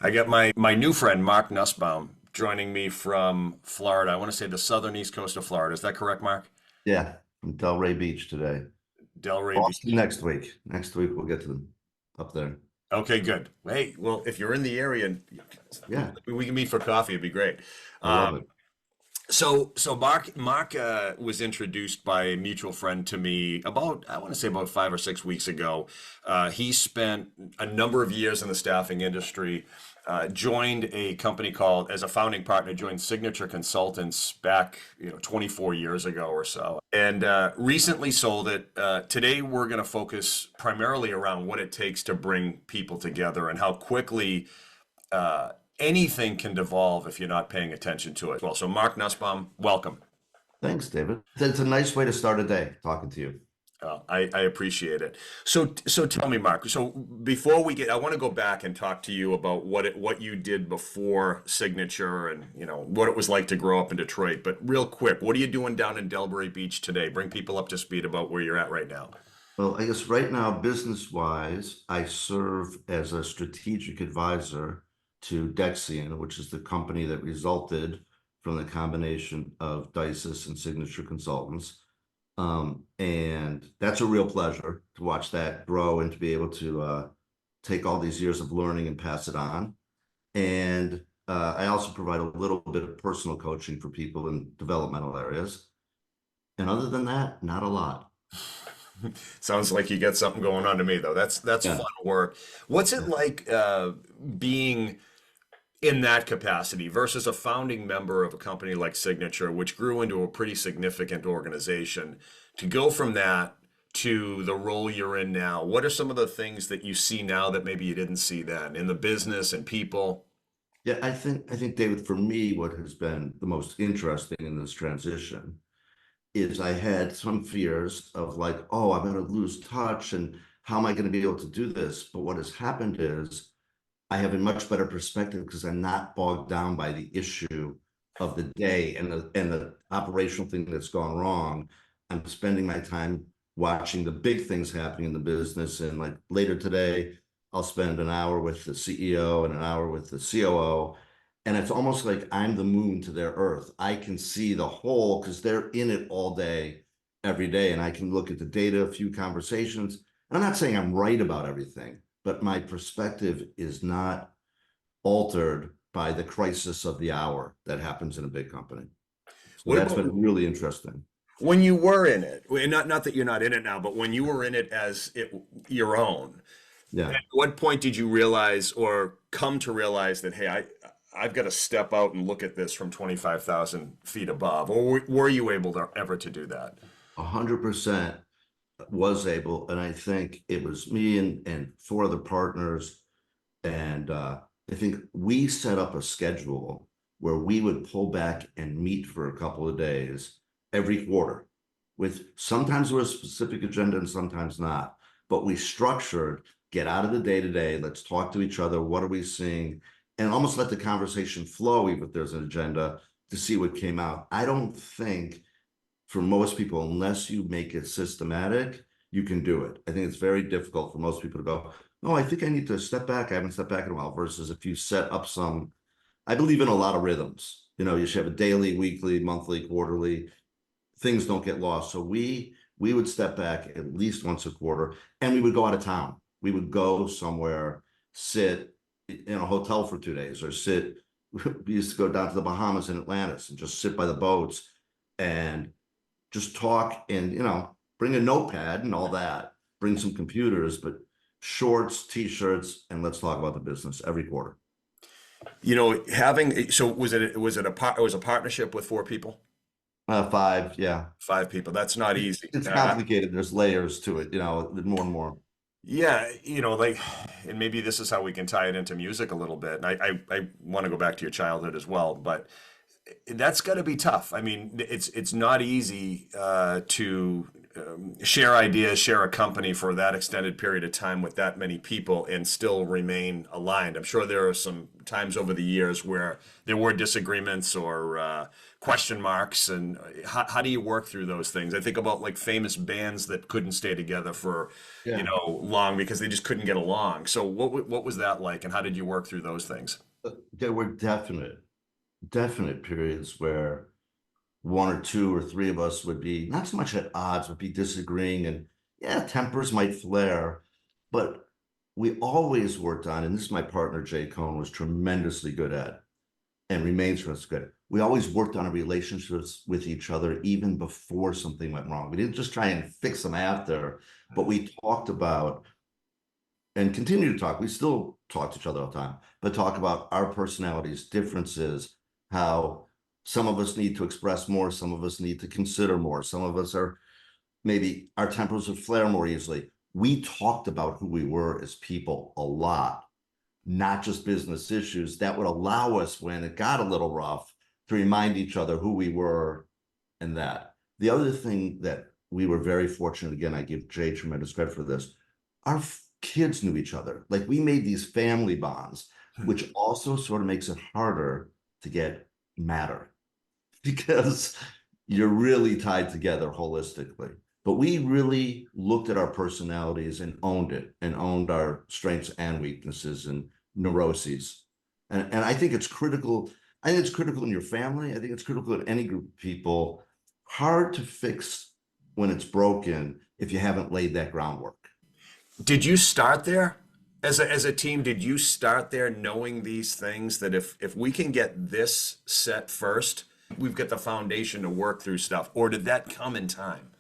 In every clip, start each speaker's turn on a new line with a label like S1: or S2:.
S1: I got my new friend Mark Nussbaum joining me from Florida. I want to say the southern east coast of Florida. Is that correct, Mark?
S2: Yeah, from Delray Beach today.
S1: Delray
S2: Boston
S1: Beach.
S2: next week. Next week we'll get to them up there.
S1: Okay, good. Hey, well, if you're in the area,
S2: Yeah,
S1: we can meet for coffee. It'd be great.
S2: I love
S1: Um,
S2: it.
S1: so Mark was introduced by a mutual friend to me about, I want to say about 5 or 6 weeks ago. He spent a number of years in the staffing industry, joined a company called, as a founding partner, joined Signature Consultants back, 24 years ago or so, and recently sold it. Today, we're going to focus primarily around what it takes to bring people together and how quickly uh, anything can devolve if you're not paying attention to it. Well, so Mark Nussbaum, welcome.
S2: Thanks, David. It's a nice way to start a day talking to you.
S1: I appreciate it. So tell me, Mark. So before we get, I want to go back and talk to you about what you did before Signature and what it was like to grow up in Detroit. But real quick, what are you doing down in Delray Beach today? Bring people up to speed about where you're at right now.
S2: Well, I guess right now, business-wise, I serve as a strategic advisor to Dexian, which is the company that resulted from the combination of Dices and Signature Consultants. And that's a real pleasure to watch that grow and to be able to take all these years of learning and pass it on. And I also provide a little bit of personal coaching for people in developmental areas. And other than that, not a lot.
S1: Sounds like you got something going on to me though. That's
S2: Yeah.
S1: fun work. What's it like being in that capacity versus a founding member of a company like Signature, which grew into a pretty significant organization, to go from that to the role you're in now? What are some of the things that you see now that maybe you didn't see then in the business and people?
S2: Yeah, I think David, for me, what has been the most interesting in this transition is I had some fears of like, oh, I'm going to lose touch and how am I going to be able to do this? But what has happened is I have a much better perspective because I'm not bogged down by the issue of the day and the operational thing that's gone wrong. I'm spending my time watching the big things happening in the business. And like later today, I'll spend an hour with the CEO and an hour with the COO. And it's almost like I'm the moon to their earth. I can see the whole because they're in it all day, every day. And I can look at the data, a few conversations. And I'm not saying I'm right about everything, but my perspective is not altered by the crisis of the hour that happens in a big company. So
S1: What
S2: that's
S1: about
S2: been really interesting.
S1: when you were in it? Well, not that you're not in it now, but when you were in it as your own,
S2: Yeah,
S1: at what point did you realize or come to realize that, hey, I've got to step out and look at this from 25,000 feet above? Or were you able to ever to do that?
S2: 100% was able. And I think it was me and four other partners. And I think we set up a schedule where we would pull back and meet for a couple of days every quarter with sometimes with a specific agenda and sometimes not. But we structured, get out of the day to day, let's talk to each other. What are we seeing? And almost let the conversation flow, even if there's an agenda, to see what came out. I don't think for most people, unless you make it systematic, you can do it. I think it's very difficult for most people to go, no, I think I need to step back. I haven't stepped back in a while. Versus if you set up some, I believe in a lot of rhythms. You should have a daily, weekly, monthly, quarterly. Things don't get lost. So we would step back at least once a quarter, and we would go out of town. We would go somewhere, sit in a hotel for 2 days, or sit. We used to go down to the Bahamas and Atlantis and just sit by the boats and just talk and bring a notepad and all that, bring some computers, but shorts, t-shirts, and let's talk about the business every quarter.
S1: Having so it was a partnership with four people,
S2: Five, yeah.
S1: 5 people. That's not easy.
S2: It's complicated. There's layers to it, more and more.
S1: Yeah, like, and maybe this is how we can tie it into music a little bit. And I want to go back to your childhood as well, but that's got to be tough. I mean, it's not easy to share ideas, share a company for that extended period of time with that many people and still remain aligned. I'm sure there are some times over the years where there were disagreements or question marks, and how do you work through those things? I think about like famous bands that couldn't stay together for,
S2: Yeah.
S1: long because they just couldn't get along. So what was that like, and how did you work through those things?
S2: There were definite periods where one or two or three of us would be not so much at odds, would be disagreeing, and yeah, tempers might flare, but we always worked on, and this is my partner Jay Cohn was tremendously good at, and remains for us good. We always worked on our relationships with each other even before something went wrong. We didn't just try and fix them after, but we talked about and continue to talk. We still talk to each other all the time, but talk about our personalities, differences, how some of us need to express more, some of us need to consider more, some of us are maybe our tempers would flare more easily. We talked about who we were as people a lot, not just business issues that would allow us when it got a little rough to remind each other who we were and that. The other thing that we were very fortunate, again, I give Jay tremendous credit for this, our kids knew each other. Like we made these family bonds, which also sort of makes it harder to get madder because you're really tied together holistically. But we really looked at our personalities and owned it and owned our strengths and weaknesses and neuroses. And I think it's critical. I think it's critical in your family. I think it's critical in any group of people. Hard to fix when it's broken if you haven't laid that groundwork.
S1: Did you start there as a team? Did you start there knowing these things that if we can get this set first, we've got the foundation to work through stuff, or did that come in time?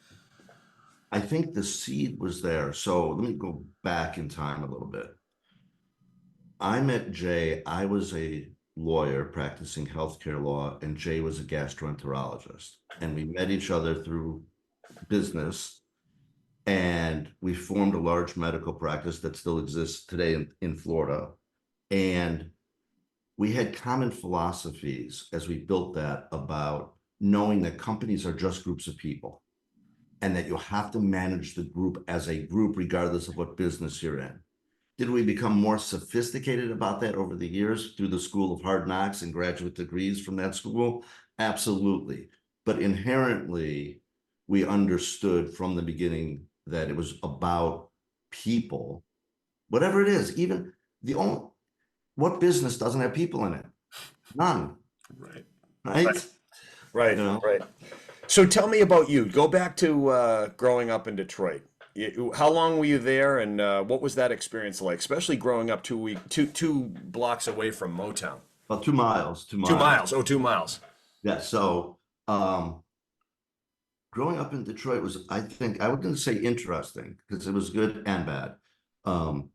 S2: I think the seed was there. So let me go back in time a little bit. I met Jay. I was a lawyer practicing healthcare law, and Jay was a gastroenterologist. And we met each other through business, and we formed a large medical practice that still exists today in Florida. And we had common philosophies as we built that about knowing that companies are just groups of people and that you have to manage the group as a group, regardless of what business you're in. Did we become more sophisticated about that over the years through the School of Hard Knocks and graduate degrees from that school? Absolutely. But inherently, we understood from the beginning that it was about people, whatever it is, even the only, what business doesn't have people in it? None,
S1: Right. Right.
S2: right?
S1: Right.
S2: You know,
S1: Right. So tell me about you. Go back to growing up in Detroit. How long were you there, and what was that experience like? Especially growing up two blocks away from Motown.
S2: about 2 miles, two
S1: 2 miles.
S2: miles.
S1: Oh, 2 miles.
S2: Yeah. So, growing up in Detroit was, I think, I was going to say interesting because it was good and bad. Um,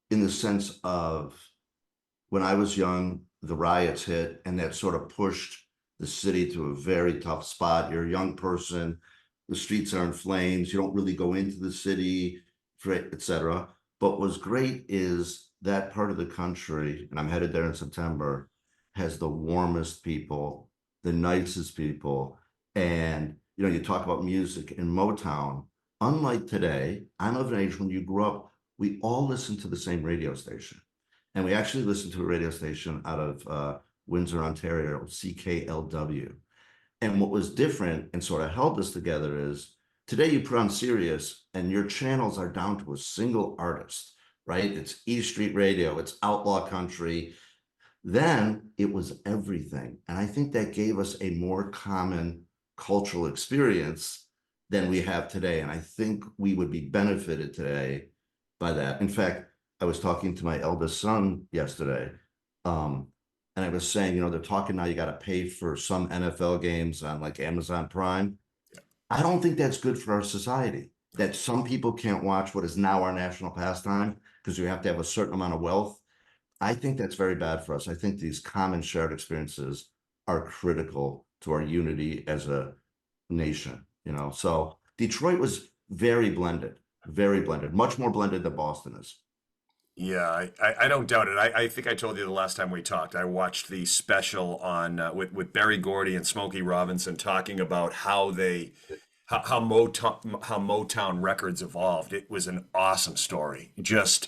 S2: in the sense of when I was young, the riots hit and that sort of pushed the city to a very tough spot. You're a young person, the streets are in flames, you don't really go into the city, etc. But what's great is that part of the country, and I'm headed there in September, has the warmest people, the nicest people. And you talk about music in Motown. Unlike today, I'm of an age when you grew up, we all listened to the same radio station. And we actually listened to a radio station out of Windsor, Ontario, CKLW. And what was different and sort of held us together is today you put on Sirius and your channels are down to a single artist, right? It's E Street Radio, it's Outlaw Country. Then it was everything. And I think that gave us a more common cultural experience than we have today. And I think we would be benefited today by that. In fact, I was talking to my eldest son yesterday. Um, and I was saying, they're talking now, you got to pay for some NFL games on like Amazon Prime. I don't think that's good for our society, that some people can't watch what is now our national pastime because you have to have a certain amount of wealth. I think that's very bad for us. I think these common shared experiences are critical to our unity as a nation. So Detroit was very blended, much more blended than Boston is.
S1: Yeah, I don't doubt it. I think I told you the last time we talked. I watched the special on with Barry Gordy and Smokey Robinson talking about Motown Records evolved. It was an awesome story. Just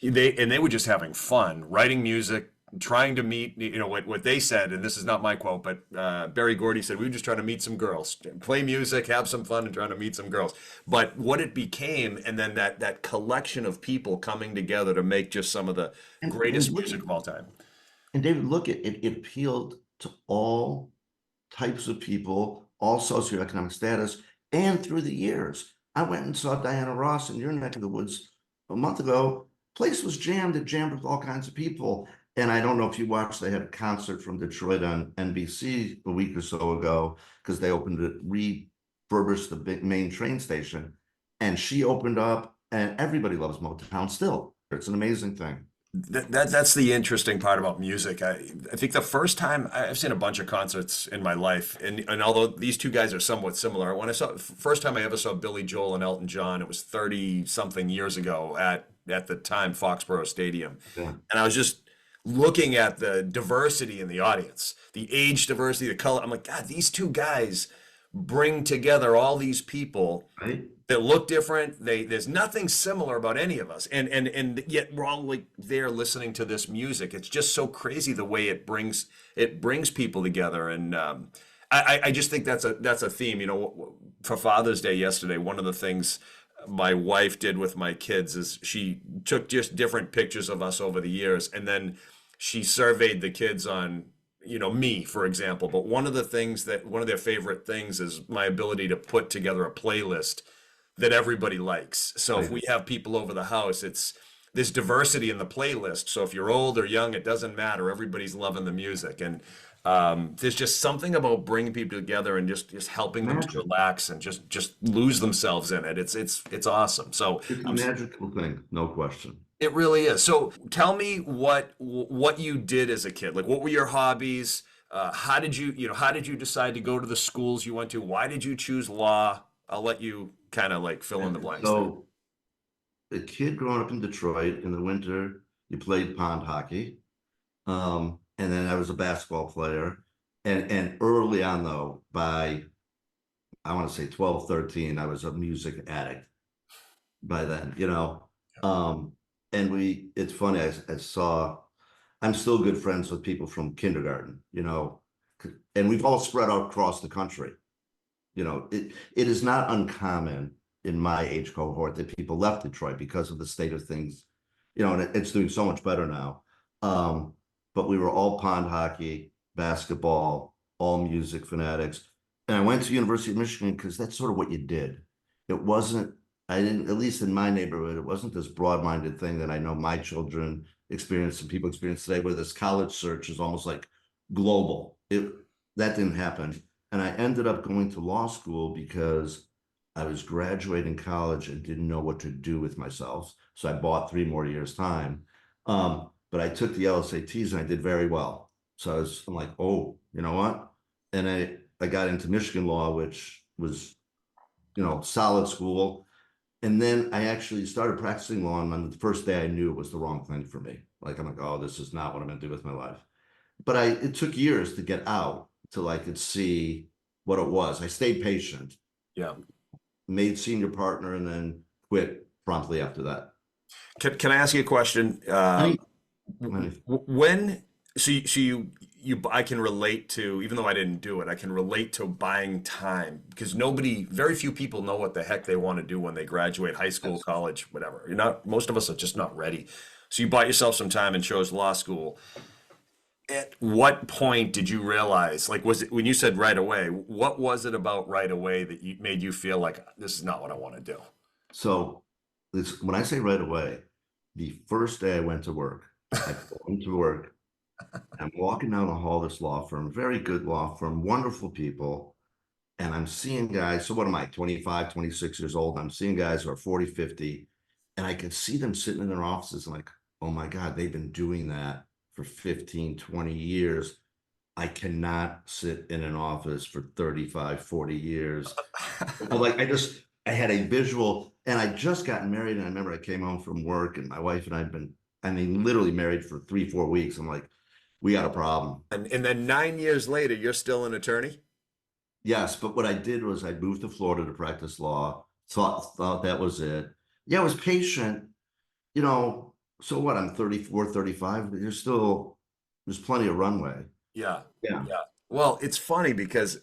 S1: they were just having fun writing music, trying to meet, what they said, and this is not my quote, but Berry Gordy said, we were just trying to meet some girls, play music, have some fun, and trying to meet some girls. But what it became, and then that collection of people coming together to make just some of the
S2: And
S1: greatest
S2: look,
S1: music of all time.
S2: and David, look at it, it appealed to all types of people, all socioeconomic status, and through the years. I went and saw Diana Ross in your neck of the woods a month ago. Place was jammed, it jammed with all kinds of people. And I don't know if you watched, they had a concert from Detroit on NBC a week or so ago because they opened it, refurbished the big main train station. And she opened up, and everybody loves Motown still. It's an amazing thing.
S1: That's the interesting part about music. I think the first time I've seen a bunch of concerts in my life, and although these two guys are somewhat similar, when I saw first time I ever saw Billy Joel and Elton John, it was 30 something years ago at the time Foxborough Stadium,
S2: Yeah.
S1: and I was just looking at the diversity in the audience, the age diversity, the color. I'm like, God, these two guys bring together all these people
S2: Right?
S1: that look different. There's nothing similar about any of us, and yet we're all like there listening to this music. It's just so crazy the way it brings people together, and I just think that's a theme. For Father's Day yesterday, one of the things my wife did with my kids is she took just different pictures of us over the years, and then she surveyed the kids on me, for example. But one of their favorite things is my ability to put together a playlist that everybody likes. So if
S2: Right.
S1: we have people over the house, there's diversity in the playlist. So if you're old or young, it doesn't matter. Everybody's loving the music, and there's just something about bringing people together and just helping them to
S2: Magic.
S1: relax and just lose themselves in it. It's awesome. So
S2: It's a magical thing, no question.
S1: it really is. So tell me what you did as a kid. Like, what were your hobbies? How did you decide to go to the schools you went to? Why did you choose law? I'll let you kind of like fill in the blanks there.
S2: So, a kid growing up in Detroit in the winter, you played pond hockey. And then I was a basketball player. And early on though, by I want to say 12, 13, I was a music addict by then. And it's funny, I saw, I'm still good friends with people from kindergarten, and we've all spread out across the country. It is not uncommon in my age cohort that people left Detroit because of the state of things, and it's doing so much better now. But we were all pond hockey, basketball, all music fanatics. And I went to University of Michigan because that's sort of what you did. It wasn't, I didn't, at least in my neighborhood, it wasn't this broad-minded thing that I know my children experience and people experience today, where this college search is almost like global. That didn't happen. And I ended up going to law school because I was graduating college and didn't know what to do with myself. So I bought 3 more years time. But I took the LSATs and I did very well. So I'm like, oh, you know what? And I got into Michigan law, which was, solid school. And then I actually started practicing law. And on the first day I knew it was the wrong thing for me. Like, I'm like, oh, this is not what I'm gonna do with my life. But it took years to get out till I could see what it was. I stayed patient,
S1: Yeah.
S2: made senior partner, and then quit promptly after that.
S1: Can I ask you a question?
S2: Honey,
S1: When I can relate to, even though I didn't do it, I can relate to buying time because very few people know what the heck they want to do when they graduate high school, college, whatever. Most of us are just not ready. So you bought yourself some time and chose law school. At what point did you realize, like, was it when you said right away, what was it about right away that made you feel like this is not what I want to do?
S2: So when I say right away, the first day I went to work, I went to work. I'm walking down the hall of this law firm, very good law firm, wonderful people. And I'm seeing guys. So what am I, 25, 26 years old? I'm seeing guys who are 40, 50. And I could see them sitting in their offices and like, oh my God, they've been doing that for 15, 20 years. I cannot sit in an office for 35, 40 years. Like I had a visual, and I just gotten married. And I remember I came home from work and my wife and I'd been, literally married for 3, 4 weeks. I'm like, we got a problem.
S1: And then 9 years later, you're still an attorney?
S2: Yes, but what I did was I moved to Florida to practice law. Thought that was it. Yeah, I was patient, you know. So what? I'm 34, 35, but there's plenty of runway.
S1: Yeah.
S2: Yeah,
S1: Yeah. Well, it's funny because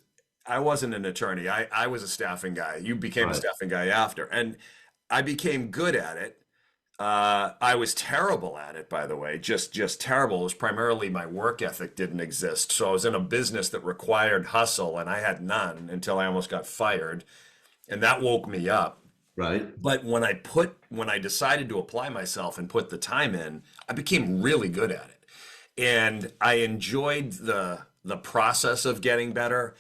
S1: I wasn't an attorney. I was a staffing guy. You became a
S2: right,
S1: staffing guy after, and I became good at it. I was terrible at it, by the way, just terrible. It was primarily my work ethic didn't exist. So I was in a business that required hustle, and I had none until I almost got fired, and that woke me up.
S2: right.
S1: But when I decided to apply myself and put the time in, I became really good at it. And I enjoyed the process of getting better.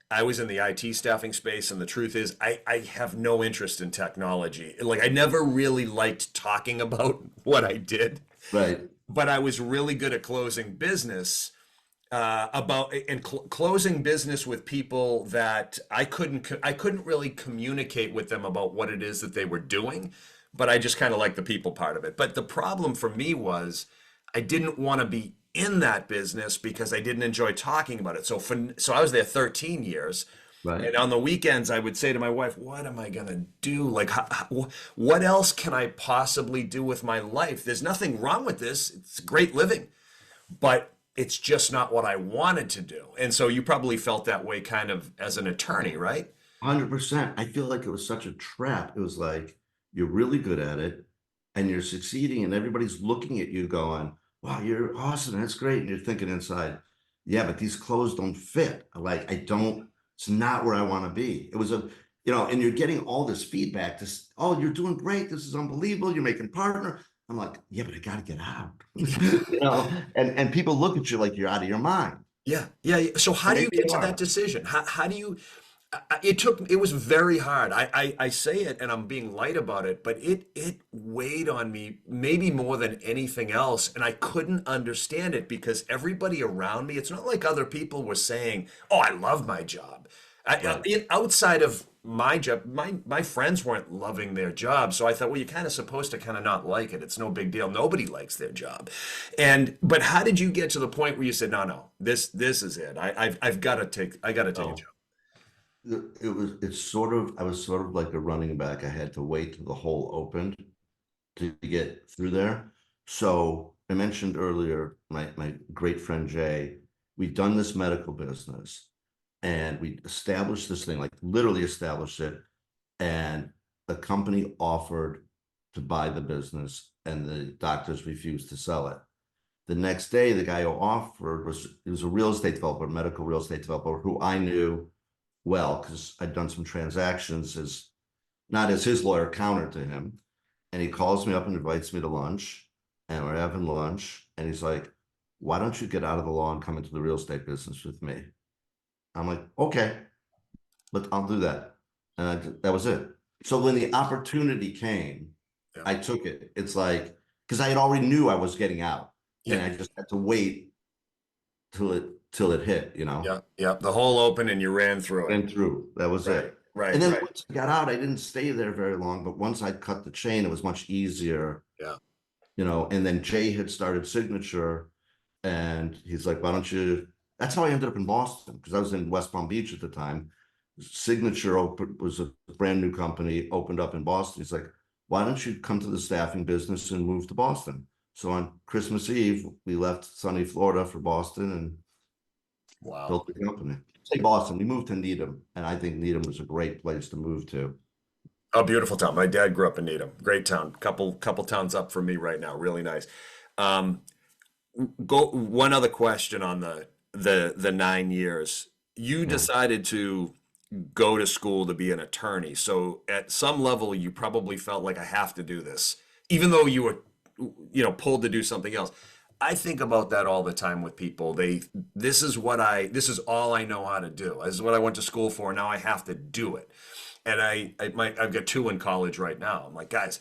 S1: I was in the IT staffing space, and the truth is, I have no interest in technology. Like, I never really liked talking about what I did,
S2: Right.
S1: but I was really good at closing business about and closing business with people that I couldn't really communicate with them about what it is that they were doing, but I just kind of like the people part of it. But the problem for me was I didn't want to be in that business because I didn't enjoy talking about it. So I was there 13 years.
S2: Right.
S1: And on the weekends, I would say to my wife, "What am I gonna do? Like, what else can I possibly do with my life? There's nothing wrong with this. It's great living, but it's just not what I wanted to do." And so you probably felt that way kind of as an attorney, right?
S2: 100%. I feel like it was such a trap. It was like you're really good at it and you're succeeding, and everybody's looking at you going, wow, you're awesome. That's great. And you're thinking inside, yeah, but these clothes don't fit. Like, it's not where I want to be. It was and you're getting all this feedback. Oh, you're doing great. This is unbelievable. You're making partner. I'm like, yeah, but I got to get out. And people look at you like you're out of your mind.
S1: Yeah, yeah. Yeah. So how
S2: And
S1: do you
S2: maybe
S1: get
S2: you
S1: to that
S2: are.
S1: decision? How do you? It was very hard. I say it and I'm being light about it, but it weighed on me maybe more than anything else, and I couldn't understand it because everybody around me, it's not like other people were saying, "Oh, I love my job."
S2: Right.
S1: Outside of my job, my friends weren't loving their job, so I thought, well, you're kind of supposed to kind of not like it. It's no big deal. Nobody likes their job, but how did you get to the point where you said, no, this is it. I got to take a
S2: Oh.
S1: job.
S2: I was sort of like a running back. I had to wait till the hole opened to get through there. So I mentioned earlier my great friend Jay, we've done this medical business and we established this thing, like literally established it. And the company offered to buy the business and the doctors refused to sell it. The next day, the guy who offered he was a real estate developer, medical real estate developer who I knew well because I'd done some transactions as not as his lawyer, counter to him. And he calls me up and invites me to lunch. And we're having lunch. And he's like, why don't you get out of the law and come into the real estate business with me? I'm like, okay, but I'll do that. And that was it. So when the opportunity came,
S1: Yeah.
S2: I took it. It's like, because I had already knew I was getting out and
S1: Yeah.
S2: I just had to wait till it hit,
S1: Yeah. Yeah. The hole opened and you ran through it.
S2: and through. That was
S1: Right.
S2: it. And
S1: Right.
S2: then
S1: Right.
S2: once I got out, I didn't stay there very long, but once I cut the chain, it was much easier,
S1: Yeah.
S2: and then Jay had started Signature and he's like, why don't you? That's how I ended up in Boston because I was in West Palm Beach at the time. Signature was a brand new company, opened up in Boston. He's like, why don't you come to the staffing business and move to Boston? So on Christmas Eve, we left sunny Florida for Boston and
S1: Wow.
S2: built the company. Say Boston, we moved to Needham, and I think Needham was a great place to move to.
S1: Oh, beautiful town. My dad grew up in Needham. Great town. Couple towns up from me right now. Really nice. Um, Go one other question on the 9 years. You
S2: Yeah.
S1: decided to go to school to be an attorney. So at some level, you probably felt like I have to do this, even though you were, pulled to do something else. I think about that all the time with people. This is all I know how to do. This is what I went to school for. Now I have to do it. And I've got two in college right now. I'm like, guys,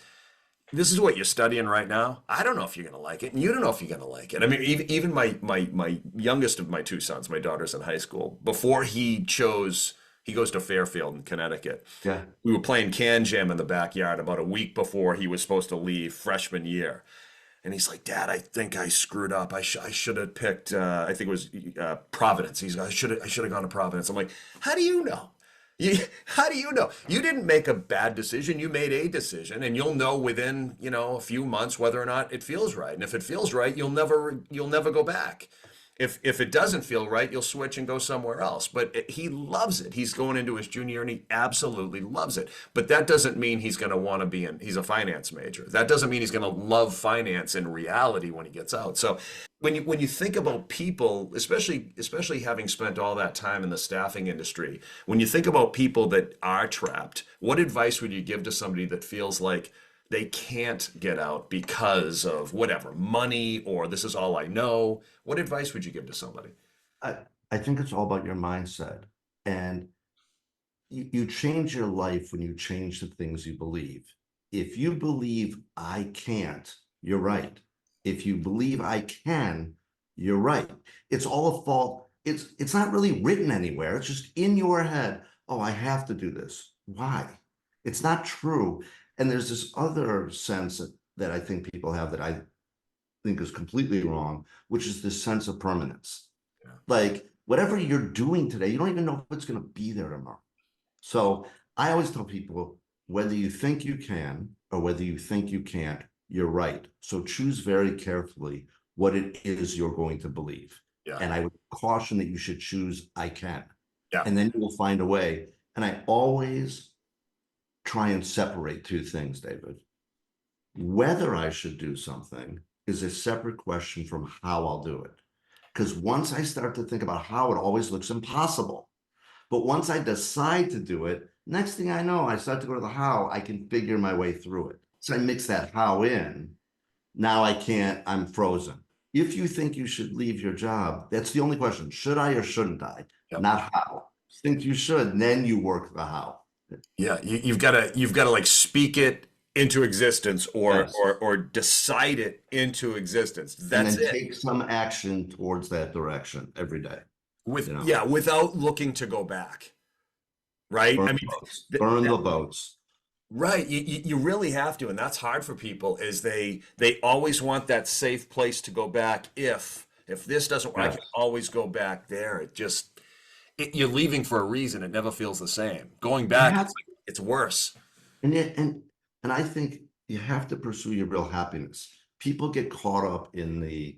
S1: this is what you're studying right now. I don't know if you're going to like it, and you don't know if you're going to like it. I mean, even my youngest of my two sons, my daughter's in high school. Before he goes to Fairfield in Connecticut.
S2: Yeah.
S1: We were playing can jam in the backyard about a week before he was supposed to leave freshman year. And he's like, Dad, I think I screwed up. I should have picked, I think it was Providence. I should have gone to Providence. I'm like, how do you know? How do you know? You didn't make a bad decision. You made a decision, and you'll know within, a few months whether or not it feels right. And if it feels right, you'll never go back. If it doesn't feel right, you'll switch and go somewhere else. But he loves it. He's going into his junior year and he absolutely loves it. But that doesn't mean he's going to want to be in. He's a finance major. That doesn't mean he's going to love finance in reality when he gets out. So when you think about people, especially having spent all that time in the staffing industry, when you think about people that are trapped, what advice would you give to somebody that feels like they can't get out because of whatever, money, or this is all I know? What advice would you give to somebody?
S2: I, I think it's all about your mindset. And you change your life when you change the things you believe. If you believe I can't, you're right. If you believe I can, you're right. It's all a fault. It's not really written anywhere. It's just in your head. Oh, I have to do this. Why? It's not true. And there's this other sense that I think people have that I think is completely wrong, which is this sense of permanence.
S1: Yeah.
S2: Like whatever you're doing today, you don't even know if it's going to be there tomorrow. So I always tell people, whether you think you can or whether you think you can't, you're right. So choose very carefully what it is you're going to believe.
S1: Yeah.
S2: And I would caution that you should choose I can.
S1: Yeah.
S2: And then you will find a way. And I always try and separate two things, David. Whether I should do something is a separate question from how I'll do it. Because once I start to think about how, it always looks impossible. But once I decide to do it, next thing I know, I start to go to the how, I can figure my way through it. So I mix that how in. Now I can't, I'm frozen. If you think you should leave your job, that's the only question. Should I or shouldn't I?
S1: Yep.
S2: Not how. Think you should, and then you work the how.
S1: Yeah. You've got to like speak it into existence, or
S2: Yes.
S1: or decide it into existence.
S2: And
S1: That's
S2: then
S1: it.
S2: take some action towards that direction every day,
S1: With
S2: you know,
S1: yeah, without looking to go back. Right?
S2: burn
S1: I
S2: the
S1: mean,
S2: boats, burn the boats.
S1: right. You really have to, and that's hard for people. Is they always want that safe place to go back. If this doesn't work, I can
S2: Yes.
S1: always go back there. You're leaving for a reason. It never feels the same. Going
S2: You
S1: back,
S2: have,
S1: it's worse.
S2: and yet, and I think you have to pursue your real happiness. People get caught up in the,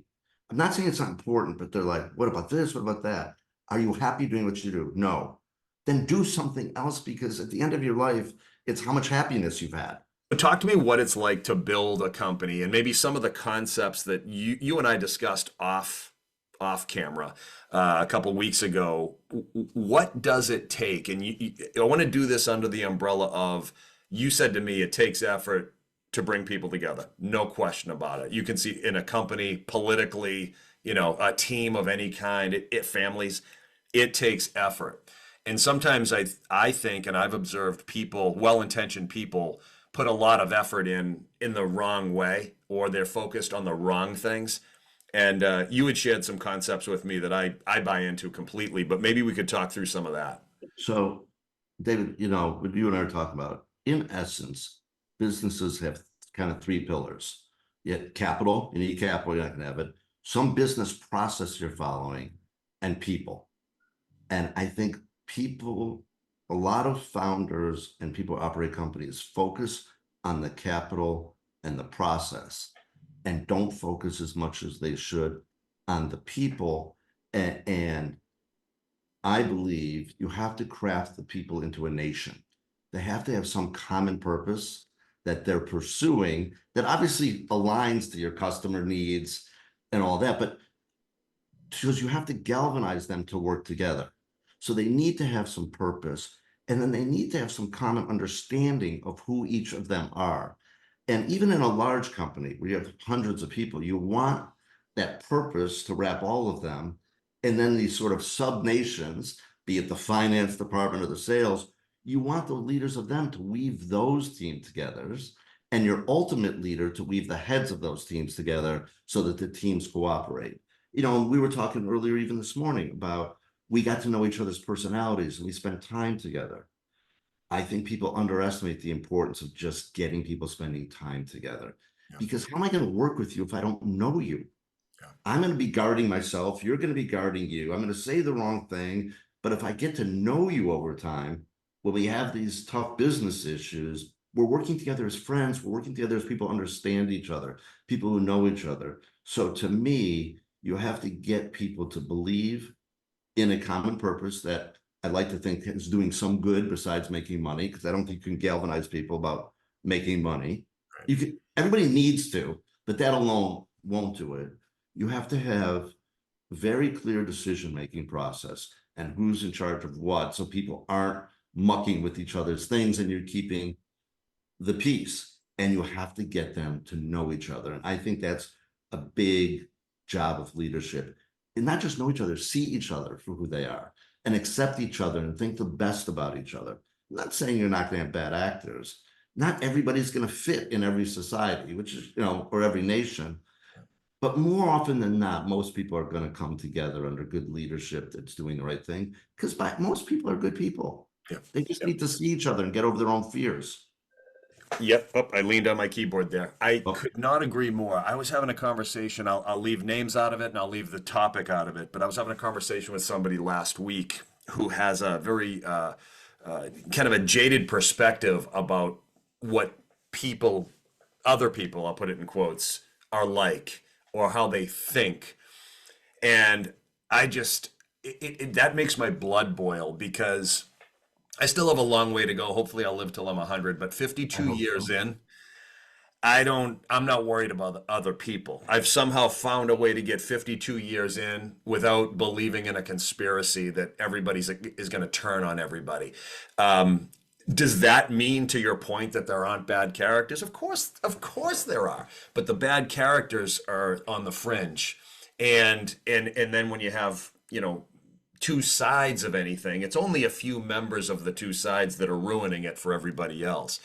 S2: I'm not saying it's not important, but they're like, what about this? What about that? Are you happy doing what you do? No. Then do something else, because at the end of your life, it's how much happiness you've had.
S1: But talk to me what it's like to build a company, and maybe some of the concepts that you and I discussed off camera a couple weeks ago. What does it take? And I want to do this under the umbrella of, you said to me it takes effort to bring people together. No question about it. You can see in a company, politically, a team of any kind, families, it takes effort. And sometimes I think, and I've observed people, well-intentioned people, put a lot of effort in the wrong way, or they're focused on the wrong things. And you had shared some concepts with me that I buy into completely, but maybe we could talk through some of that.
S2: So, David, what you and I are talking about, in essence, businesses have kind of three pillars. You have capital, you need capital, you're not going to have it. Some business process you're following, and people. And I think people, a lot of founders and people who operate companies focus on the capital and the process, and don't focus as much as they should on the people. And I believe you have to craft the people into a nation. They have to have some common purpose that they're pursuing that obviously aligns to your customer needs and all that, but because you have to galvanize them to work together. So they need to have some purpose, and then they need to have some common understanding of who each of them are. And even in a large company where you have hundreds of people, you want that purpose to wrap all of them. And then these sort of sub nations, be it the finance department or the sales, you want the leaders of them to weave those teams together, and your ultimate leader to weave the heads of those teams together so that the teams cooperate. We were talking earlier, even this morning, about we got to know each other's personalities and we spent time together. I think people underestimate the importance of just getting people spending time together.
S1: Yeah.
S2: because how am I going to work with you if I don't know you?
S1: Yeah.
S2: I'm going to be guarding myself. You're going to be guarding you. I'm going to say the wrong thing. But if I get to know you over time, when we have these tough business issues, we're working together as friends. We're working together as people who understand each other, people who know each other. So to me, you have to get people to believe in a common purpose that I like to think is doing some good besides making money, because I don't think you can galvanize people about making money.
S1: Right.
S2: You can, everybody needs to, but that alone won't do it. You have to have very clear decision-making process and who's in charge of what, so people aren't mucking with each other's things and you're keeping the peace, and you have to get them to know each other. And I think that's a big job of leadership. And not just know each other, see each other for who they are and accept each other and think the best about each other. I'm not saying you're not going to have bad actors. Not everybody's going to fit in every society, which is, or every nation. But more often than not, most people are going to come together under good leadership that's doing the right thing. Because most people are good people.
S1: Yeah.
S2: They just
S1: Yeah.
S2: need to see each other and get over their own fears.
S1: Yep. Oh, I leaned on my keyboard there. I
S2: Oh,
S1: could not agree more. I was having a conversation. I'll leave names out of it and I'll leave the topic out of it. But I was having a conversation with somebody last week who has a very kind of a jaded perspective about what people, other people, I'll put it in quotes, are like or how they think. And I just, that makes my blood boil because I still have a long way to go. Hopefully, I'll live till I'm 100, but
S2: I
S1: 52
S2: hope
S1: years
S2: so.
S1: in, I'm not worried about the other people. I've somehow found a way to get 52 years in without believing in a conspiracy that everybody's is going to turn on everybody. Does that mean, to your point, that there aren't bad characters? Of course there are, but the bad characters are on the fringe, and then when you have two sides of anything, it's only a few members of the two sides that are ruining it for everybody else.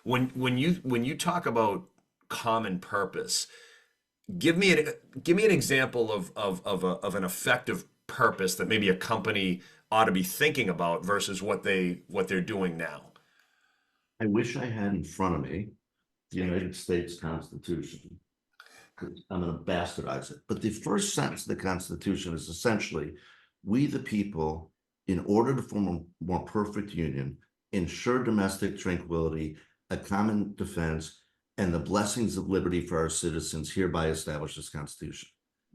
S1: When you talk about common purpose, give me an example of an effective purpose that maybe a company ought to be thinking about versus what they're doing now.
S2: I wish I had in front of me the United States Constitution, because I'm going to bastardize it. But the first sentence of the Constitution is essentially, we the people, in order to form a more perfect union, ensure domestic tranquility, a common defense, and the blessings of liberty for our citizens hereby establish this Constitution.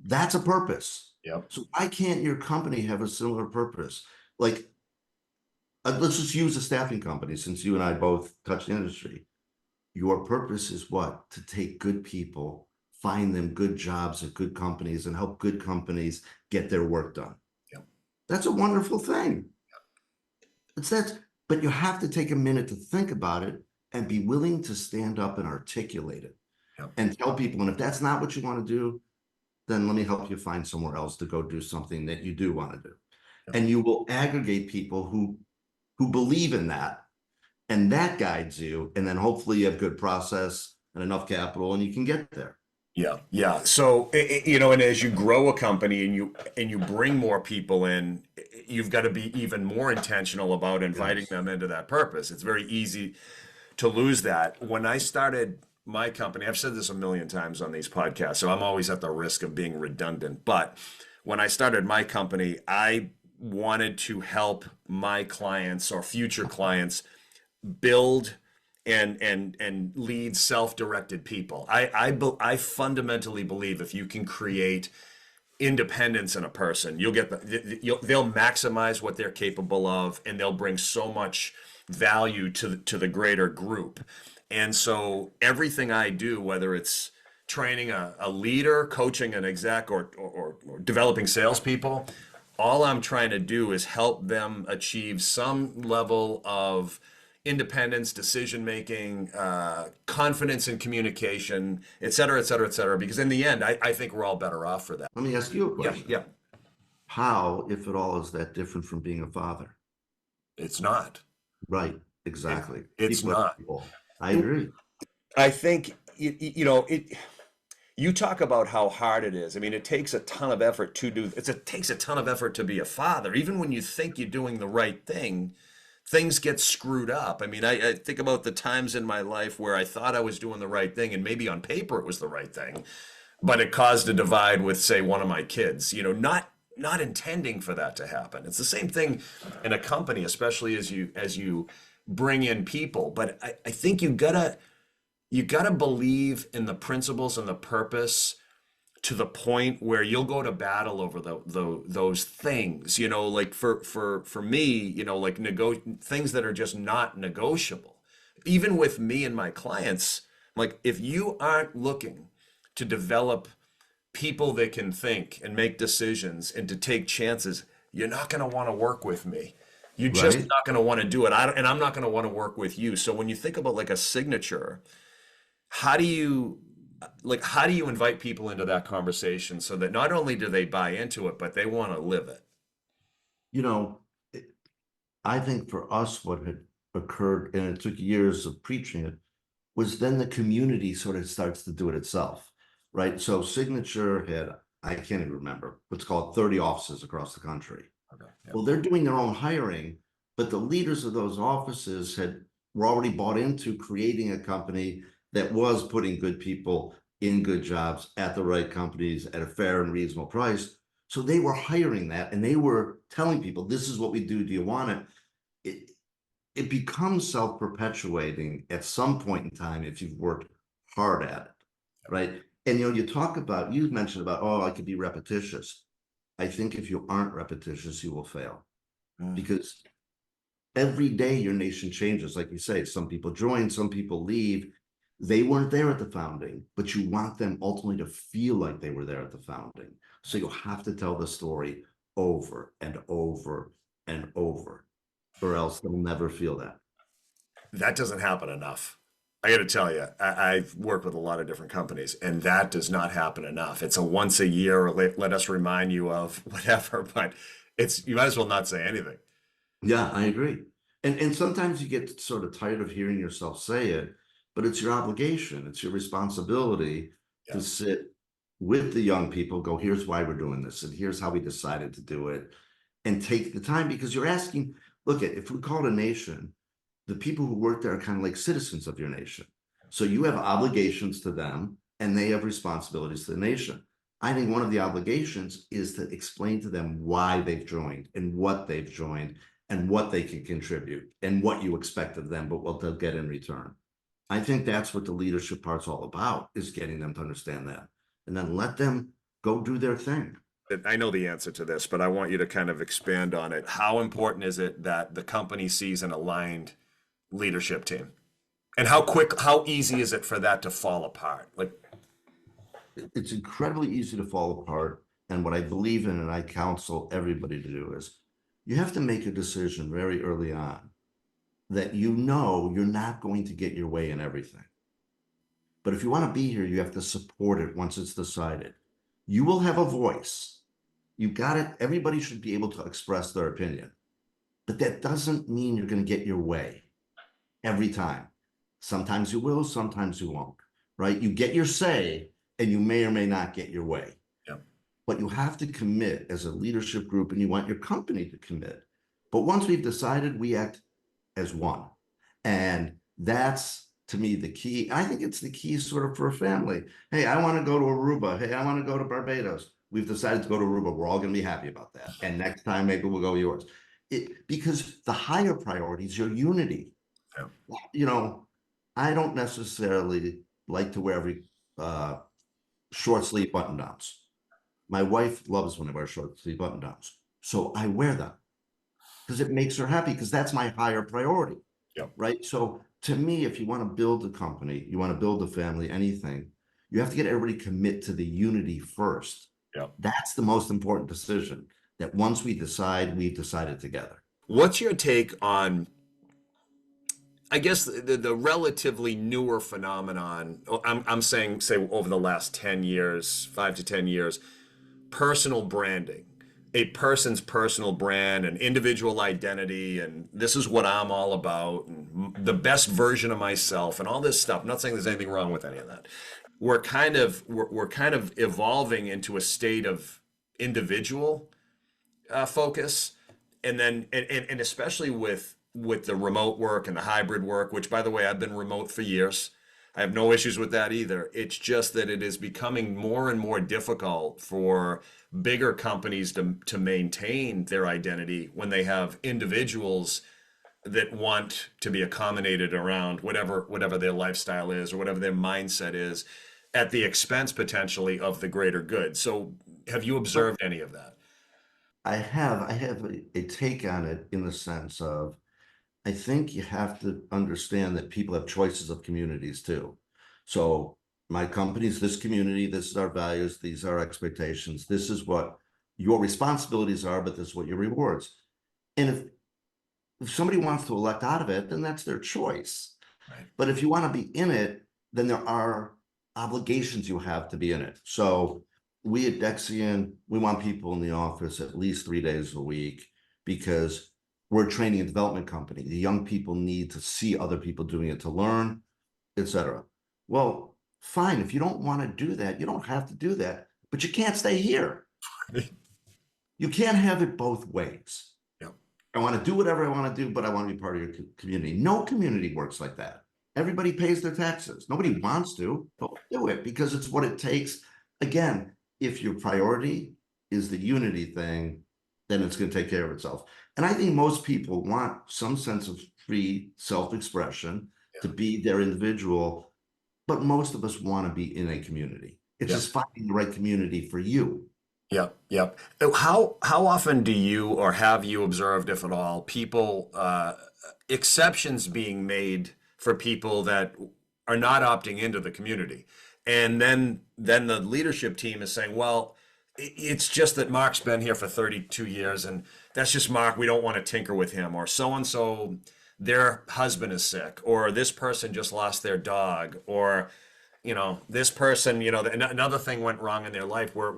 S2: That's a purpose.
S1: Yep.
S2: So why can't your company have a similar purpose? Like, let's just use a staffing company, since you and I both touch the industry. Your purpose is what? To take good people, find them good jobs at good companies, and help good companies get their work done.
S1: Yep.
S2: That's a wonderful thing. It's that, but you have to take a minute to think about it and be willing to stand up and articulate it
S1: Yep.
S2: and tell people. And if that's not what you want to do, then let me help you find somewhere else to go do something that you do want to do.
S1: Yep.
S2: And you will aggregate people who believe in that, and that guides you. And then hopefully you have good process and enough capital and you can get there.
S1: Yeah, yeah. So, and as you grow a company and you bring more people in, you've got to be even more intentional about inviting
S2: Yes.
S1: them into that purpose. It's very easy to lose that. When I started my company, I've said this a million times on these podcasts, so I'm always at the risk of being redundant. But when I started my company, I wanted to help my clients or future clients build and lead self-directed people. I fundamentally believe if you can create independence in a person, they'll maximize what they're capable of, and they'll bring so much value to the greater group. And so everything I do, whether it's training a leader, coaching an exec, or developing salespeople, all I'm trying to do is help them achieve some level of independence, decision making, confidence in communication, et cetera, et cetera, et cetera. Because in the end, I think we're all better off for that.
S2: Let me ask you a
S1: Yeah,
S2: question.
S1: yeah.
S2: How, if at all, is that different from being a father?
S1: It's not.
S2: Right,
S1: It,
S2: exactly.
S1: it's
S2: People are
S1: not.
S2: people. I agree.
S1: I think it. You talk about how hard it is. I mean, it takes a ton of effort to do. It takes a ton of effort to be a father. Even when you think you're doing the right thing, things get screwed up. I mean, I think about the times in my life where I thought I was doing the right thing, and maybe on paper it was the right thing, but it caused a divide with, say, one of my kids, not intending for that to happen. It's the same thing in a company, especially as you bring in people. But I think you gotta believe in the principles and the purpose to the point where you'll go to battle over those things, like for me, like things that are just not negotiable. Even with me and my clients, like if you aren't looking to develop people that can think and make decisions and to take chances, you're not going to want to work with me. You're just
S2: Right?
S1: not going to want to do it. And I'm not going to want to work with you. So when you think about like a signature, how do you how do you invite people into that conversation so that not only do they buy into it, but they want to live it?
S2: You know, I think for us, what had occurred, and it took years of preaching it, was then the community sort of starts to do it itself, right? So Signature had, I can't even remember, what's called 30 offices across the country.
S1: Okay. Yeah.
S2: Well, they're doing their own hiring, but the leaders of those offices were already bought into creating a company that was putting good people in good jobs at the right companies at a fair and reasonable price. So they were hiring that and they were telling people, this is what we do. Do you want it? It, it becomes self-perpetuating at some point in time if you've worked hard at it, right? And you mentioned about, oh, I could be repetitious. I think if you aren't repetitious, you will fail
S1: Mm.
S2: because every day your nation changes. Like you say, some people join, some people leave. They weren't there at the founding, but you want them ultimately to feel like they were there at the founding. So you have to tell the story over and over and over, or else they'll never feel that.
S1: That doesn't happen enough. I got to tell you, I've worked with a lot of different companies, and that does not happen enough. It's a once a year, let us remind you of whatever, but you might as well not say anything.
S2: Yeah, I agree. And sometimes you get sort of tired of hearing yourself say it, but it's your obligation, it's your responsibility
S1: Yeah.
S2: to sit with the young people, go, here's why we're doing this, and here's how we decided to do it, and take the time because you're asking, look at if we call it a nation, the people who work there are kind of like citizens of your nation. So you have obligations to them and they have responsibilities to the nation. I think one of the obligations is to explain to them why they've joined and what they've joined and what they can contribute and what you expect of them, but what they'll get in return. I think that's what the leadership part's all about, is getting them to understand that and then let them go do their thing.
S1: I know the answer to this, but I want you to kind of expand on it. How important is it that the company sees an aligned leadership team? And how easy is it for that to fall apart? Like,
S2: It's incredibly easy to fall apart. And what I believe in and I counsel everybody to do is you have to make a decision very early on that you're not going to get your way in everything. But if you want to be here, you have to support it once it's decided. You will have a voice. You got it. Everybody should be able to express their opinion. But that doesn't mean you're going to get your way every time. Sometimes you will, sometimes you won't, right? You get your say and you may or may not get your way.
S1: yeah.
S2: But you have to commit as a leadership group and you want your company to commit. But once we've decided, we act as one. And that's to me the key. I think it's the key sort of for a family. Hey, I want to go to Aruba. Hey, I want to go to Barbados. We've decided to go to Aruba. We're all going to be happy about that. And next time, maybe we'll go yours. Because the higher priority is your unity.
S1: Yeah.
S2: You know, I don't necessarily like to wear every short sleeve button downs. My wife loves when I wear short sleeve button downs. So I wear them because it makes her happy because that's my higher priority.
S1: Yeah.
S2: Right. So to me, if you want to build a company, you want to build a family, anything, you have to get everybody commit to the unity first.
S1: Yeah.
S2: That's the most important decision. That once we decide, we've decided together.
S1: What's your take on, I guess, the relatively newer phenomenon? I'm saying, say, over the last 10 years, 5 to 10 years, personal branding, a person's personal brand, an individual identity, and this is what I'm all about, and the best version of myself, and all this stuff. I'm not saying there's anything wrong with any of that. We're kind of evolving into a state of individual focus, and then and especially with with the remote work and the hybrid work, which by the way, I've been remote for years. I have no issues with that either. It's just that it is becoming more and more difficult for bigger companies to maintain their identity when they have individuals that want to be accommodated around whatever their lifestyle is or whatever their mindset is at the expense potentially of the greater good. So have you observed any of that?
S2: I have a take on it in the sense of I think you have to understand that people have choices of communities too. So my company's this community, this is our values, these are our expectations, this is what your responsibilities are, but this is what your rewards. And if somebody wants to elect out of it, then that's their choice.
S1: Right.
S2: But if you want to be in it, then there are obligations you have to be in it. So we at Dexian, we want people in the office at least 3 days a week because we're a training and development company. The young people need to see other people doing it to learn, etc. Well, fine. If you don't want to do that, you don't have to do that, but you can't stay here. You can't have it both ways.
S1: Yep.
S2: I want to do whatever I want to do, but I want to be part of your community. No community works like that. Everybody pays their taxes. Nobody wants to, but do it because it's what it takes. Again, if your priority is the unity thing, then it's going to take care of itself. And I think most people want some sense of free self-expression to be their individual, but most of us want to be in a community. It's
S1: Yeah.
S2: just finding the right community for you.
S1: Yep, yep. How often do you or have you observed, if at all, people exceptions being made for people that are not opting into the community, and then the leadership team is saying, well, it's just that Mark's been here for 32 years, and that's just Mark. We don't want to tinker with him, or so and so, their husband is sick, or this person just lost their dog, or this person, another thing went wrong in their life where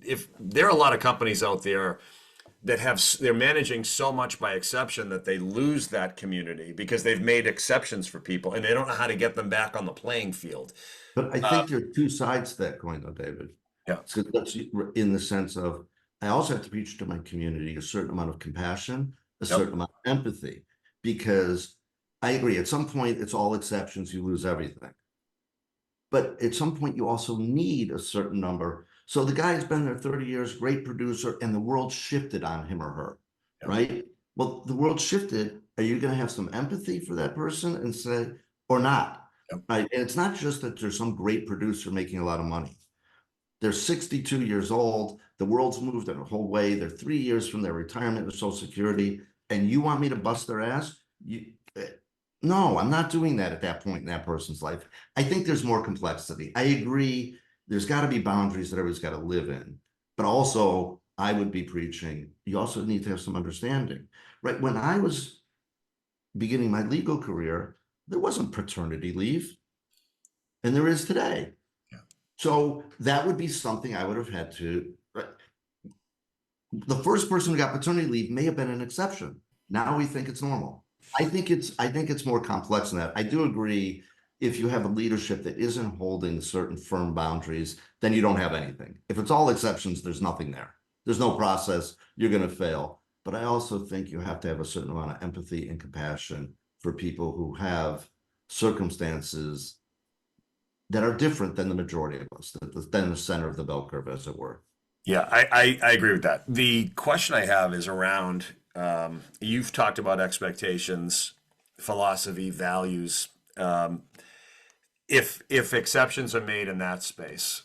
S1: if there are a lot of companies out there that they're managing so much by exception that they lose that community because they've made exceptions for people and they don't know how to get them back on the playing field.
S2: But I
S1: Uh,
S2: think there are two sides to that coin, though, David.
S1: yeah,
S2: So that's in the sense of I also have to preach to my community a certain amount of compassion, a
S1: yep,
S2: certain amount of empathy, because I agree. At some point, it's all exceptions. You lose everything. But at some point, you also need a certain number. So the guy's been there 30 years, great producer, and the world shifted on him or her,
S1: yep,
S2: right? Well, the world shifted. Are you going to have some empathy for that person and say, or not?
S1: yep,
S2: Right. And it's not just that there's some great producer making a lot of money. They're 62 years old. The world's moved in a whole way. They're 3 years from their retirement with Social Security. And you want me to bust their ass? No, I'm not doing that at that point in that person's life. I think there's more complexity. I agree. There's got to be boundaries that everybody's got to live in. But also, I would be preaching, you also need to have some understanding, right? When I was beginning my legal career, there wasn't paternity leave, and there is today.
S1: yeah.
S2: So that would be something I would have had to. Right? The first person who got paternity leave may have been an exception. Now we think it's normal. I think it's more complex than that. I do agree. If you have a leadership that isn't holding certain firm boundaries, then you don't have anything. If it's all exceptions, there's nothing there. There's no process. You're going to fail. But I also think you have to have a certain amount of empathy and compassion for people who have circumstances that are different than the majority of us, than the center of the bell curve, as it were.
S1: Yeah, I agree with that. The question I have is around you've talked about expectations, philosophy, values. Um, if exceptions are made in that space,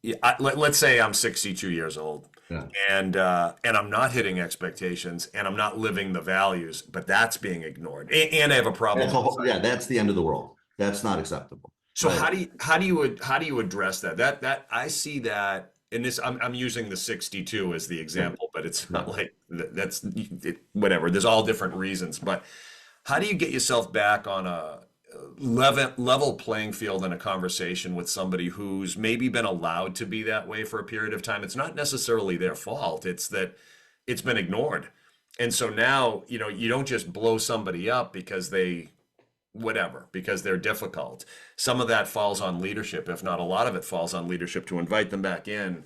S1: yeah, let's say I'm 62 years old
S2: Yeah.
S1: and I'm not hitting expectations and I'm not living the values, but that's being ignored, and I have a problem.
S2: Yeah, that's the end of the world. That's not acceptable.
S1: So
S2: Right.
S1: how do you address that? That I see that in this. I'm using the 62 as the
S2: Yeah.
S1: example, but it's not
S2: Yeah.
S1: like whatever. There's all different reasons, but how do you get yourself back on a level playing field in a conversation with somebody who's maybe been allowed to be that way for a period of time? It's not necessarily their fault. It's that it's been ignored. And so now, you don't just blow somebody up because because they're difficult. Some of that falls on leadership, if not a lot of it falls on leadership to invite them back in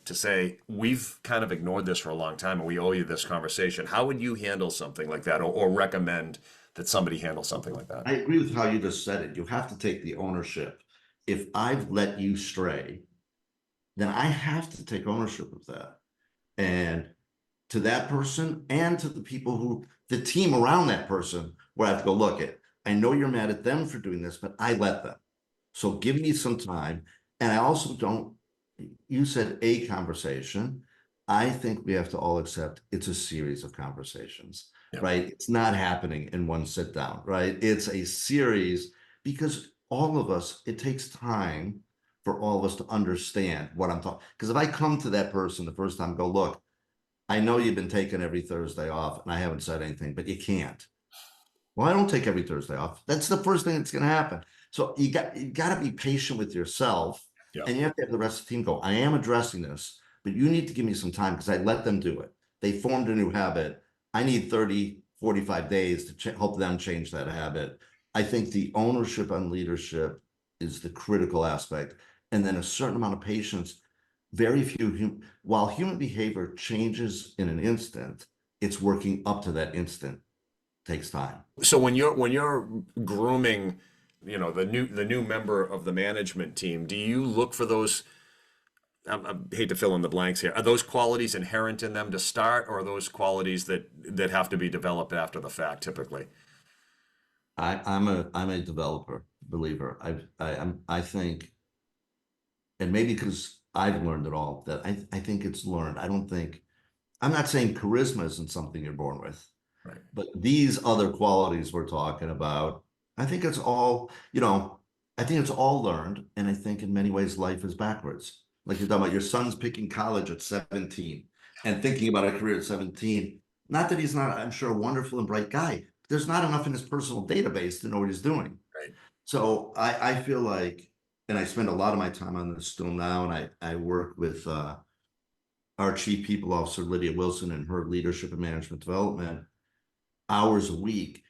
S1: to say, we've kind of ignored this for a long time and we owe you this conversation. How would you handle something like that, or recommend that somebody handle something like that?
S2: I agree with how you just said it. You have to take the ownership. If I've let you stray, then I have to take ownership of that. And to that person and to the people who, the team around that person, where I have to go, look it, I know you're mad at them for doing this, but I let them. So give me some time. And I also don't, you said a conversation. I think we have to all accept it's a series of conversations,
S1: Yep.
S2: right? It's not happening in one sit down, right? It's a series because all of us, it takes time for all of us to understand what I'm talking. Because if I come to that person the first time, go, look, I know you've been taking every Thursday off and I haven't said anything, but you can't. Well, I don't take every Thursday off. That's the first thing that's going to happen. So you got to be patient with yourself,
S1: Yep.
S2: and you have to have the rest of the team go, I am addressing this, but you need to give me some time because I let them do it. They formed a new habit. I need 30, 45 days to help them change that habit. I think the ownership on leadership is the critical aspect. And then a certain amount of patience. Very few, while human behavior changes in an instant, it's working up to that instant takes time.
S1: So when you're grooming, the new member of the management team, do you look for those? I hate to fill in the blanks here. Are those qualities inherent in them to start, or are those qualities that have to be developed after the fact, typically?
S2: I'm a developer believer. I think, and maybe because I've learned it all, that I think it's learned. I don't think I'm not saying charisma isn't something you're born with,
S1: Right.
S2: but these other qualities we're talking about, I think it's all, I think it's all learned. And I think in many ways life is backwards. Like you're talking about your son's picking college at 17 and thinking about a career at 17. Not that he's not, I'm sure, a wonderful and bright guy. There's not enough in his personal database to know what he's doing.
S1: Right.
S2: So I feel like, and I spend a lot of my time on this still now, and I work with our chief people officer, Lydia Wilson, and her leadership and management development hours a week.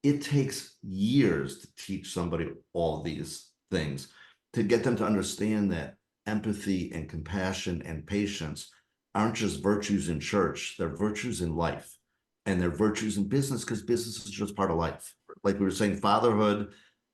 S2: It takes years to teach somebody all these things, to get them to understand that empathy and compassion and patience aren't just virtues in church, they're virtues in life. And they're virtues in business because business is just part of life. Like we were saying, fatherhood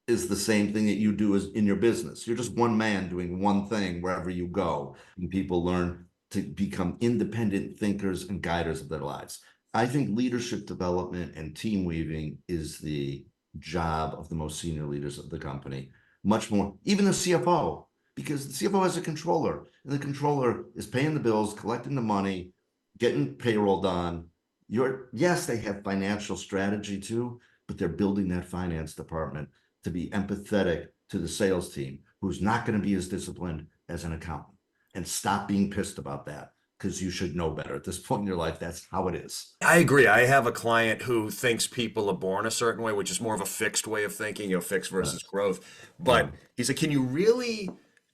S2: is the same thing that you do as in your business. You're just one man doing one thing wherever you go. And people learn to become independent thinkers and guiders of their lives. I think leadership development and team weaving is the job of the most senior leaders of the company, much more, even the CFO, because the CFO has a controller, and the controller is paying the bills, collecting the money, getting payroll done. Yes, they have financial strategy too, but they're building that finance department to be empathetic to the sales team, who's not going to be as disciplined as an accountant, and stop being pissed about that because you should know better at this point in your life. That's how it is.
S1: I agree. I have a client who thinks people are born a certain way, which is more of a fixed way of thinking, fixed versus
S2: Yes.
S1: growth.
S2: Yeah.
S1: But he said, can you really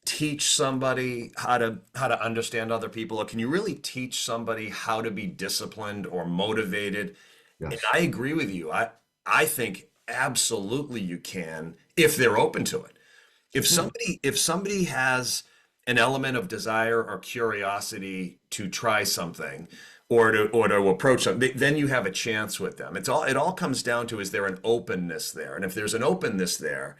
S1: teach somebody how to understand other people, or can you really teach somebody how to be disciplined or motivated? And
S2: Yes.
S1: I agree with you. I think absolutely you can if they're open to it. If
S2: Yeah.
S1: somebody has an element of desire or curiosity to try something, or to approach something, then you have a chance with them. It all comes down to, is there an openness there? And if there's an openness there,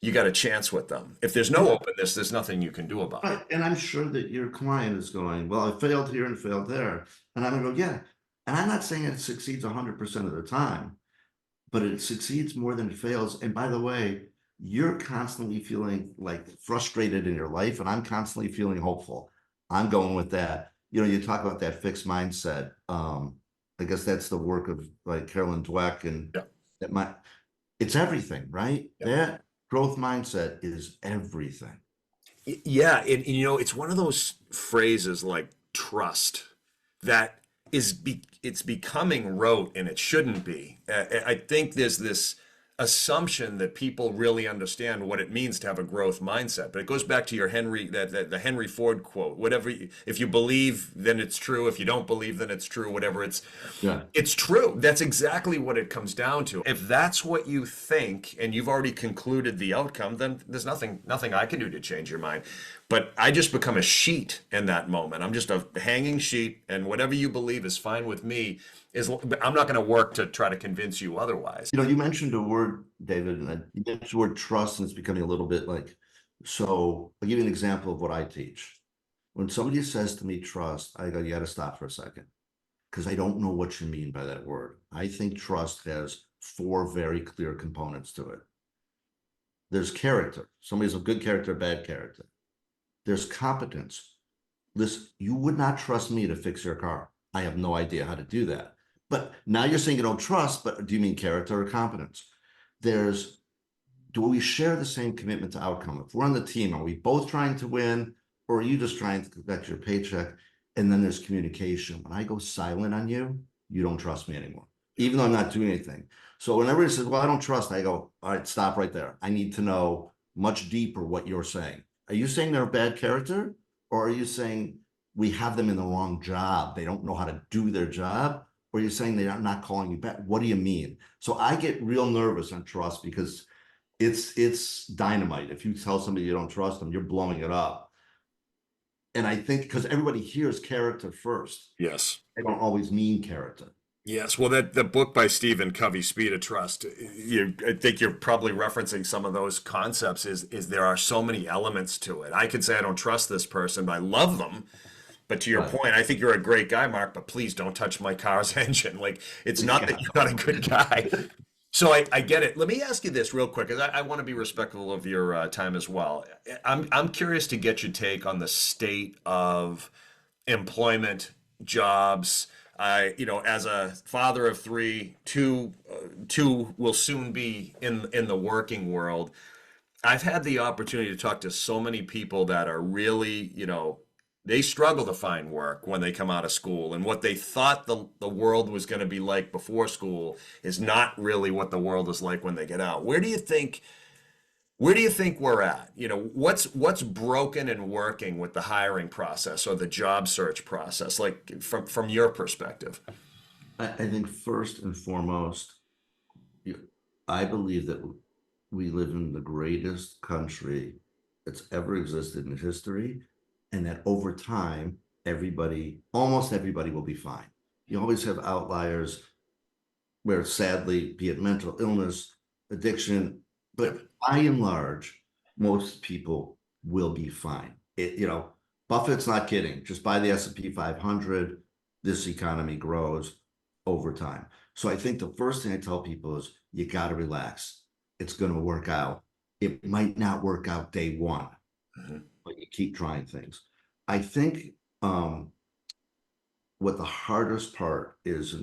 S1: you got a chance with them. If there's no
S2: And
S1: openness, there's nothing you can do about it.
S2: right. And I'm sure that your client is going, well, I failed here and failed there. And I'm gonna go, yeah. And I'm not saying it succeeds 100% of the time, but it succeeds more than it fails. And by the way, you're constantly feeling like frustrated in your life, and I'm constantly feeling hopeful. I'm going with that. You talk about that fixed mindset. I guess that's the work of like Carolyn Dweck, and
S1: Yeah.
S2: that it's everything, right?
S1: Yeah.
S2: That growth mindset is everything.
S1: Yeah, and it's one of those phrases like trust that it's becoming rote, and it shouldn't be. I think there's this assumption that people really understand what it means to have a growth mindset, but it goes back to your the Henry Ford quote: whatever if you believe, then it's true. If you don't believe, then it's true. Whatever
S2: Yeah.
S1: it's true. That's exactly what it comes down to. If that's what you think and you've already concluded the outcome, then there's nothing I can do to change your mind. But I just become a sheet in that moment. I'm just a hanging sheet, and whatever you believe is fine with me. I'm not going to work to try to convince you otherwise.
S2: You mentioned a word, David, and you mentioned the word trust, and it's becoming a little bit like, so I'll give you an example of what I teach. When somebody says to me trust, I go, you got to stop for a second because I don't know what you mean by that word. I think trust has four very clear components to it. There's character. Somebody's a good character, bad character. There's competence. Listen, you would not trust me to fix your car. I have no idea how to do that. But now you're saying you don't trust, but do you mean character or competence? There's, do we share the same commitment to outcome? If we're on the team, are we both trying to win, or are you just trying to collect your paycheck? And then there's communication. When I go silent on you, you don't trust me anymore, even though I'm not doing anything. So whenever he says, well, I don't trust, I go, all right, stop right there. I need to know much deeper what you're saying. Are you saying they're a bad character? Or are you saying we have them in the wrong job? They don't know how to do their job? Or are you saying they're not calling you back? What do you mean? So I get real nervous on trust because it's dynamite. If you tell somebody you don't trust them, you're blowing it up. And I think because everybody hears character first,
S1: Yes.
S2: they don't always mean character.
S1: Yes, well, that the book by Stephen Covey, Speed of Trust, I think you're probably referencing some of those concepts. Is there are so many elements to it. I could say I don't trust this person, but I love them. But to your
S2: Right.
S1: point, I think you're a great guy, Mark. But please don't touch my car's engine. Like it's not that
S2: Yeah.
S1: you're not a good guy. So I get it. Let me ask you this real quick, because I want to be respectful of your time as well. I'm curious to get your take on the state of employment, jobs. As a father of three, two will soon be in the working world. I've had the opportunity to talk to so many people that are really, they struggle to find work when they come out of school, and what they thought the world was going to be like before school is not really what the world is like when they get out. Where do you think we're at? What's broken and working with the hiring process or the job search process, like from your perspective?
S2: I think first and foremost, I believe that we live in the greatest country that's ever existed in history, and that over time, almost everybody will be fine. You always have outliers where sadly, be it mental illness, addiction,
S1: Yep.
S2: but by and large, most people will be fine. Buffett's not kidding. Just buy the S&P 500. This economy grows over time. So I think the first thing I tell people is you got to relax. It's going to work out. It might not work out day one,
S1: Mhm.
S2: but you keep trying things. I think what the hardest part is,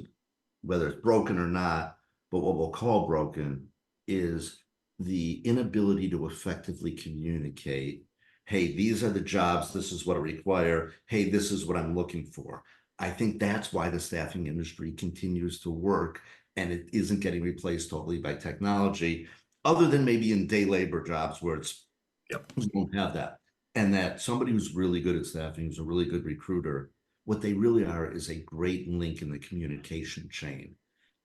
S2: whether it's broken or not, but what we'll call broken is the inability to effectively communicate. Hey, these are the jobs. This is what I require. Hey, this is what I'm looking for. I think that's why the staffing industry continues to work and it isn't getting replaced totally by technology, other than maybe in day labor jobs where
S1: Yep.
S2: we don't have that. And that somebody who's really good at staffing, who's a really good recruiter, what they really are is a great link in the communication chain.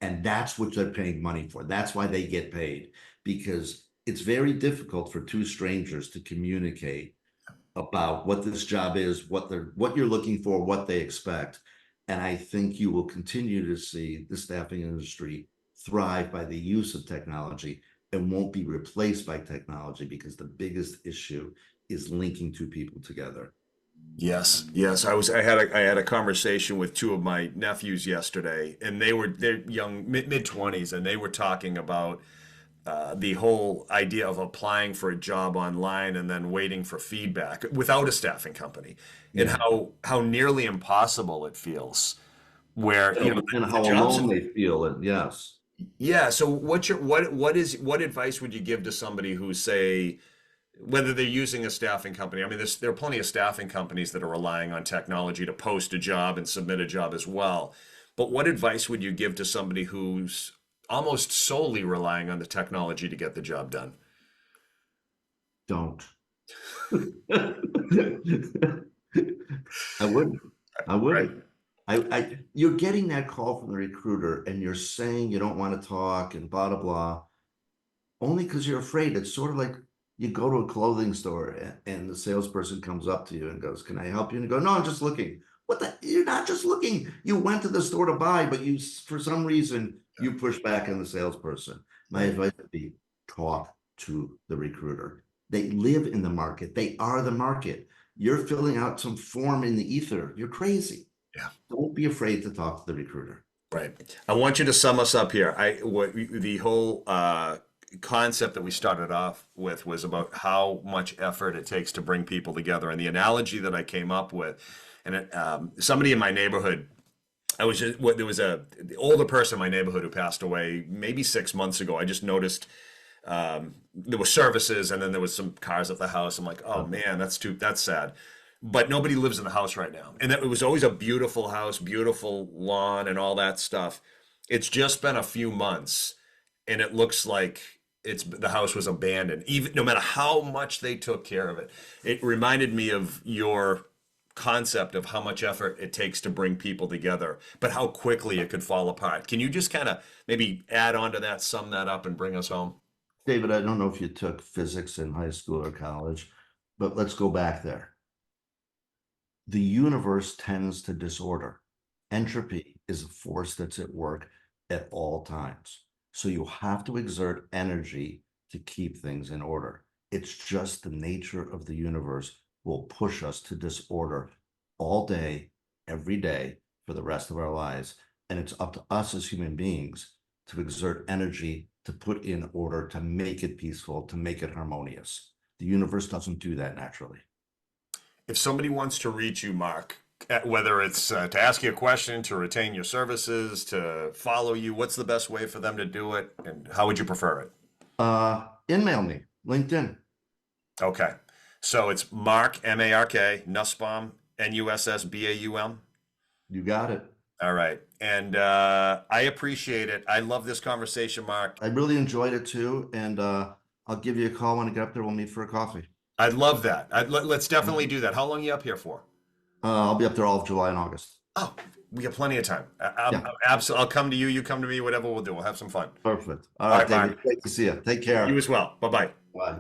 S2: And that's what they're paying money for. That's why they get paid, because it's very difficult for two strangers to communicate about what this job is, what you're looking for, what they expect. And I think you will continue to see the staffing industry thrive by the use of technology and won't be replaced by technology, because the biggest issue is linking two people together.
S1: Yes, yes. I had a conversation with two of my nephews yesterday, and they're young, mid 20s, and they were talking about the whole idea of applying for a job online and then waiting for feedback without a staffing company, and
S2: Yeah.
S1: how nearly impossible it feels. Where
S2: And
S1: the
S2: how
S1: jobs.
S2: alone they feel. And yes.
S1: Yeah. So what advice would you give to somebody who say, whether they're using a staffing company? I mean, there are plenty of staffing companies that are relying on technology to post a job and submit a job as well. But what advice would you give to somebody who's almost solely relying on the technology to get the job done?
S2: Don't. I wouldn't. I
S1: Right.
S2: wouldn't. You're getting that call from the recruiter and you're saying you don't want to talk and blah, blah, blah, only because you're afraid. It's sort of like You go to a clothing store and the salesperson comes up to you and goes, "Can I help you?" And you go, "No, I'm just looking." What the? You're not just looking. You went to the store to buy, but you, for some reason, you push back on the salesperson. My
S1: Right.
S2: advice would be talk to the recruiter. They live in the market. They are the market. You're filling out some form in the ether. You're crazy.
S1: Yeah.
S2: Don't be afraid to talk to the recruiter.
S1: Right. I want you to sum us up here. The whole concept that we started off with was about how much effort it takes to bring people together, and the analogy that I came up with, and somebody in my neighborhood. There was the older person in my neighborhood who passed away maybe 6 months ago. I just noticed there were services and then there was some cars at the house. I'm like, oh man, that's sad. But nobody lives in the house right now. And it was always a beautiful house, beautiful lawn and all that stuff. It's just been a few months and it looks like the house was abandoned. Even no matter how much they took care of it. It reminded me of your concept of how much effort it takes to bring people together, but how quickly it could fall apart. Can you just kind of maybe add on to that, sum that up, and bring us home?
S2: David, I don't know if you took physics in high school or college, but let's go back there. The universe tends to disorder. Entropy is a force that's at work at all times. So you have to exert energy to keep things in order. It's just the nature of the universe will push us to disorder all day, every day for the rest of our lives. And it's up to us as human beings to exert energy to put in order, to make it peaceful, to make it harmonious. The universe doesn't do that naturally.
S1: If somebody wants to reach you, Mark, whether it's to ask you a question, to retain your services, to follow you, what's the best way for them to do it, and how would you prefer it?
S2: Email me, LinkedIn.
S1: Okay. So it's Mark, M-A-R-K, Nussbaum, N-U-S-S-B-A-U-M.
S2: You got it.
S1: All right. And I appreciate it. I love this conversation, Mark.
S2: I really enjoyed it too. And I'll give you a call when I get up there. We'll meet for a coffee.
S1: I'd love that. Let's definitely do that. How long are you up here for?
S2: I'll be up there all of July and August.
S1: Oh, we got plenty of time.
S2: Yeah,
S1: Absolutely. I'll come to you. You come to me. Whatever we'll do. We'll have some fun.
S2: perfect. All
S1: All
S2: right,
S1: right,
S2: David.
S1: Mark.
S2: Great to see you. Take
S1: You
S2: care.
S1: as well. Bye bye.
S2: Bye.